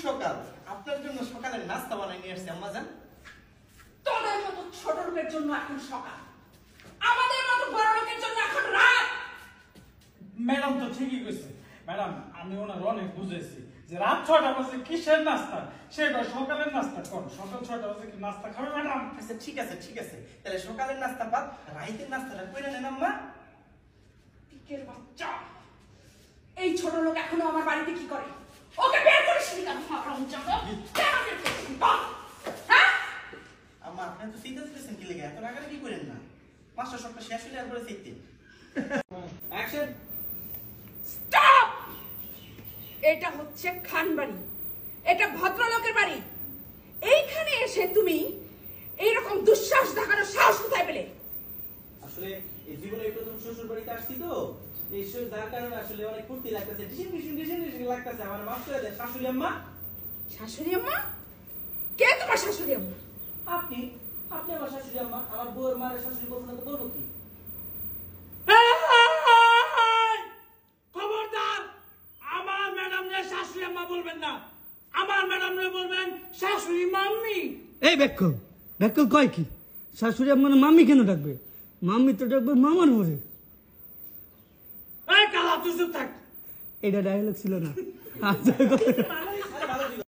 সকাল আপনার জন্য সকালের নাস্তা বানাই নিয়ে আসছি আম্মা জান। তোদের মতো ছোট লোকের জন্য এখন সকাল, আমাদের মতো বড় লোকের জন্য এখন রাত। ম্যাডাম তো ঠিকই কইছে। ম্যাডাম আমি ওনার অনেক বুঝেছি যে রাত 6টা বাজে কিসের নাস্তা, সেটা সকালের নাস্তা কোন সকাল 6টা বাজে কি নাস্তা খাবে ম্যাডাম? আচ্ছা ঠিক আছে তাহলে সকালের নাস্তা বাদ রাতের নাস্তাটা কইরা নেন আম্মা। পিকের বাচ্চা, এই ছোট লোক এখনো আমার বাড়িতে কি করে? ওকে বের করিস নি কেন? হারামজাদা, কেন বের করিস নি? বল। হ্যাঁ আম্মা আপনি তো চিন্তা করতেছেন কি লেগে? এত রাগারে কি করেন না, 500 সপ্তাহ শেষ হলে আর করে চাইতে। অ্যাকশন। স্টপ। এটা হচ্ছে খান বাড়ি, এটা ভদ্রলোকের বাড়ি। এইখানে এসে তুমি এইরকম দুঃসাহস দেখানোর সাহস কোথায় পেলে? আসলে এই জীবনে প্রথম শ্বশুর বাড়িতে আসছি তো, এই যার কারণে আসলে অনেক ফুর্তি লাগতেছে, ডিসিন লাগতেছে। আমার মাফ করে দেন শাশুড়ি আম্মা। শাশুড়ি আম্মা? কে তোমার শাশুড়ি আম্মা? আপনি আমার শাশুড়ি আম্মা। আমার বউয়ের মায়ের শাশুড়ি বলছেন তো বলবো কি? খবরদার, আমার ম্যাডাম রে শাশুড়ি আম্মা বলবেন না, আমার ম্যাডাম রে বলবেন শাশুড়ি মাম্মি। এই ব্যাকল কয় কি? শাশুড়ি মানে মাম্মি কেন ডাকবে? মাম্মি তো ডাকবে মামার বলে। এই কালা তুই চুপ থাক। এটা ডায়লগ ছিল না।